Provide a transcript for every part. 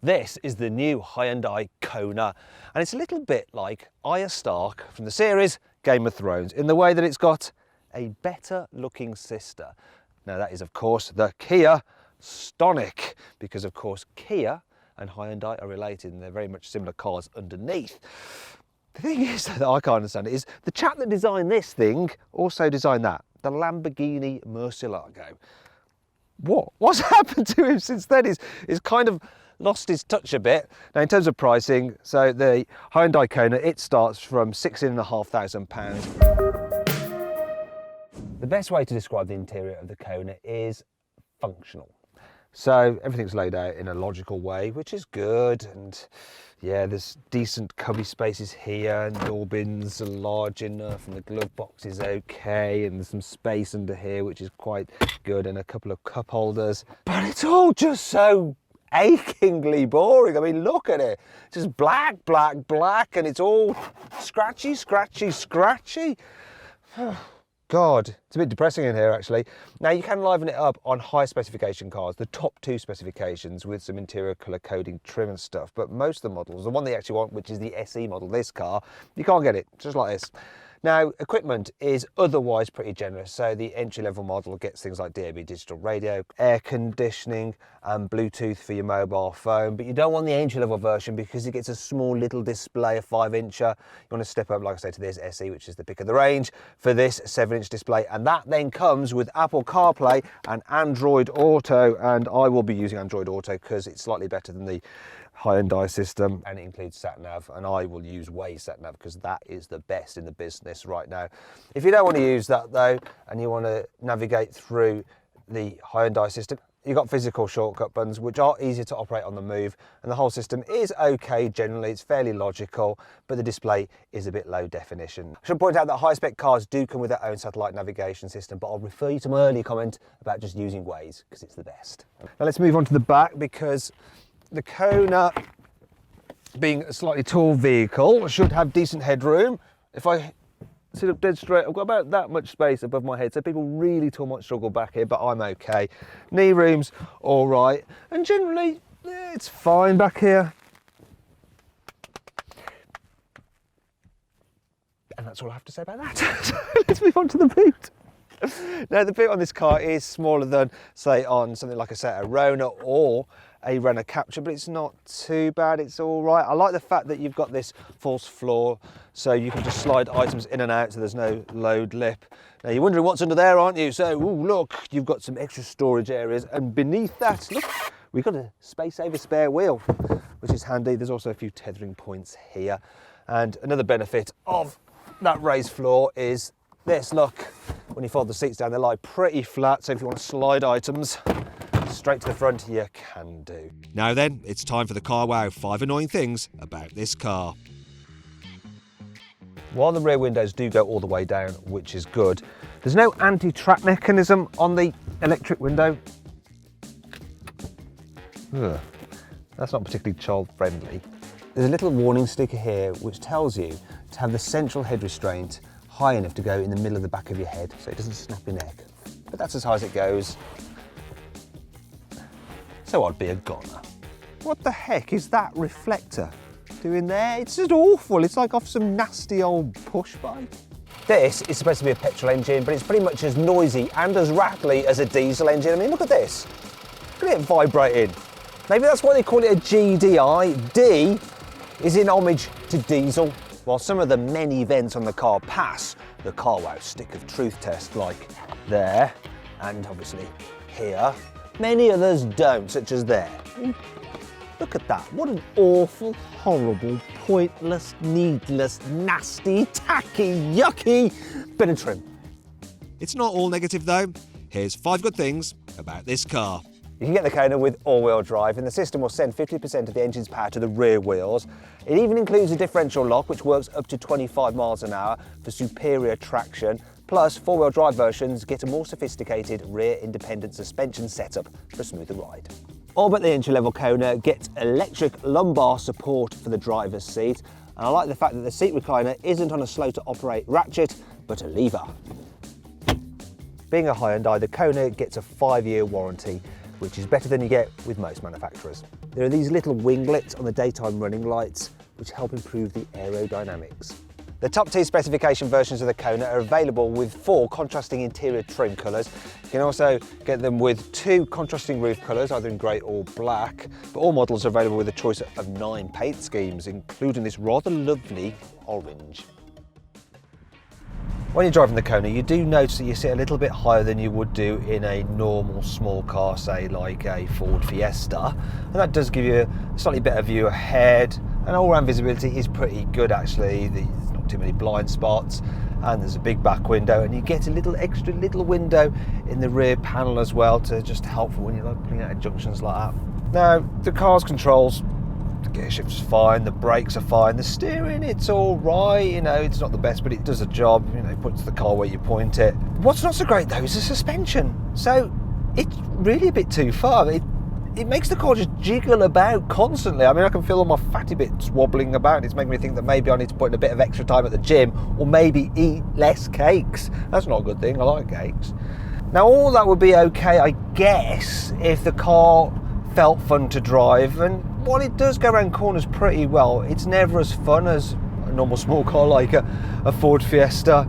This is the new Hyundai Kona, and it's a little bit like Arya Stark from the series Game of Thrones in the way that it's got a better looking sister. Now that is of course the Kia Stonic, because of course Kia and Hyundai are related and they're very much similar cars underneath. The thing is that I can't understand it is the chap that designed this thing also designed that, the Lamborghini Murcielago. What's happened to him since then? He's kind of lost his touch a bit. Now in terms of pricing, so the Hyundai Kona, it starts from £16,500. The best way to describe the interior of the Kona is functional. So everything's laid out in a logical way, which is good. And yeah, there's decent cubby spaces here, and door bins are large enough, and the glove box is okay, and there's some space under here, which is quite good, and a couple of cup holders. But it's all just so achingly boring. I mean, look at it. It's just black, black, black, and it's all scratchy, scratchy, scratchy. God, it's a bit depressing in here actually. Now you can liven it up on high specification cars, the top 2 specifications with some interior colour coding trim and stuff, but most of the models, the one they actually want, which is the SE model, this car, you can't get it, just like this. Now, equipment is otherwise pretty generous. So the entry-level model gets things like DAB digital radio, air conditioning, and Bluetooth for your mobile phone. But you don't want the entry-level version because it gets a small little display, a 5-incher. You want to step up, like I say, to this SE, which is the pick of the range, for this 7-inch display. And that then comes with Apple CarPlay and Android Auto. And I will be using Android Auto because it's slightly better than the Hyundai system, and it includes sat-nav, and I will use Waze sat-nav because that is the best in the business right now. If you don't want to use that though, and you want to navigate through the Hyundai system, you've got physical shortcut buttons which are easier to operate on the move, and the whole system is okay generally. It's fairly logical, but the display is a bit low definition. I should point out that high-spec cars do come with their own satellite navigation system, but I'll refer you to my earlier comment about just using Waze because it's the best. Now let's move on to the back, because the Kona, being a slightly tall vehicle, should have decent headroom. If I sit up dead straight, I've got about that much space above my head, so people really tall might struggle back here, but I'm okay. Knee room's all right, and generally, it's fine back here. And that's all I have to say about that. So let's move on to the boot. Now, the boot on this car is smaller than, say, on something like a Seat Arona or a Renault Capture, but it's not too bad, it's all right. I like the fact that you've got this false floor, so you can just slide items in and out, so there's no load lip. Now, you're wondering what's under there, aren't you? So, ooh, look, you've got some extra storage areas, and beneath that, look, we've got a space-saver spare wheel, which is handy. There's also a few tethering points here. And another benefit of that raised floor is this, look. When you fold the seats down, they lie pretty flat, so if you want to slide items straight to the front, you can do. Now then, it's time for the Carwow 5 annoying things about this car. While the rear windows do go all the way down, which is good, there's no anti-trap mechanism on the electric window. Ugh, that's not particularly child-friendly. There's a little warning sticker here which tells you to have the central head restraint high enough to go in the middle of the back of your head so it doesn't snap your neck. But that's as high as it goes. So I'd be a goner. What the heck is that reflector doing there? It's just awful. It's like off some nasty old push bike. This is supposed to be a petrol engine, but it's pretty much as noisy and as rattly as a diesel engine. I mean, look at this. Look at it vibrating. Maybe that's why they call it a GDI. D is in homage to diesel. While some of the many vents on the car pass the Carwow stick of truth test, like there, and obviously here, many others don't, such as there. Look at that. What an awful, horrible, pointless, needless, nasty, tacky, yucky bit of trim. It's not all negative though. Here's 5 good things about this car. You can get the Kona with all-wheel drive, and the system will send 50% of the engine's power to the rear wheels. It even includes a differential lock, which works up to 25 miles an hour for superior traction. Plus, 4-wheel drive versions get a more sophisticated rear independent suspension setup for a smoother ride. All but the entry-level Kona gets electric lumbar support for the driver's seat, and I like the fact that the seat recliner isn't on a slow-to-operate ratchet, but a lever. Being a Hyundai, the Kona gets a 5-year warranty, which is better than you get with most manufacturers. There are these little winglets on the daytime running lights which help improve the aerodynamics. The top two specification versions of the Kona are available with 4 contrasting interior trim colours. You can also get them with 2 contrasting roof colours, either in grey or black, but all models are available with a choice of 9 paint schemes, including this rather lovely orange. When you're driving the Kona, you do notice that you sit a little bit higher than you would do in a normal small car, say like a Ford Fiesta, and that does give you a slightly better view ahead, and all-round visibility is pretty good actually. There's not too many blind spots, and there's a big back window, and you get a little extra little window in the rear panel as well to just help when you're like pulling out of junctions like that. Now, the car's controls, the gear shift's fine, the brakes are fine, the steering, it's all right, you know, it's not the best, but it does a job, you know, it puts the car where you point it. What's not so great though is the suspension. So it's really a bit too far. It makes the car just jiggle about constantly. I mean, I can feel all my fatty bits wobbling about. It's making me think that maybe I need to put in a bit of extra time at the gym, or maybe eat less cakes. That's not a good thing, I like cakes. Now all that would be okay, I guess, if the car felt fun to drive, and while it does go around corners pretty well, it's never as fun as a normal small car like a Ford Fiesta.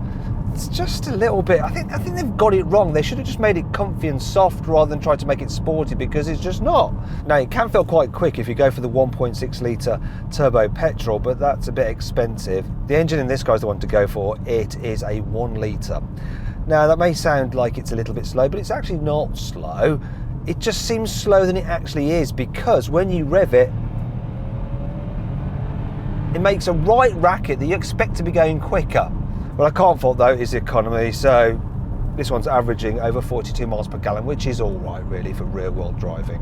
It's just a little bit, I think they've got it wrong. They should have just made it comfy and soft rather than try to make it sporty, because it's just not. Now it can feel quite quick if you go for the 1.6 litre turbo petrol, but that's a bit expensive. The engine in this car is the one to go for. It is a 1 litre. Now that may sound like it's a little bit slow, but it's actually not slow. It just seems slower than it actually is, because when you rev it, it makes a right racket that you expect to be going quicker. What I can't fault though is the economy, so this one's averaging over 42 miles per gallon, which is all right really for real world driving.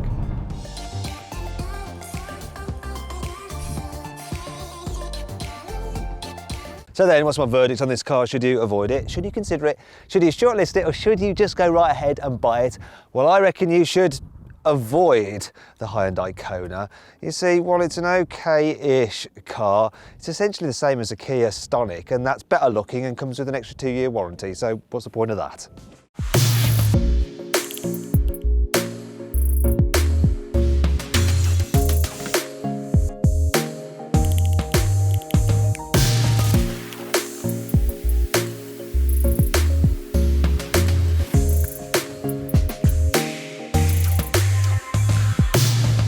So then, what's my verdict on this car? Should you avoid it? Should you consider it? Should you shortlist it? Or should you just go right ahead and buy it? Well, I reckon you should avoid the Hyundai Kona. You see, while it's an okay-ish car, it's essentially the same as a Kia Stonic, and that's better looking and comes with an extra 2-year warranty. So what's the point of that?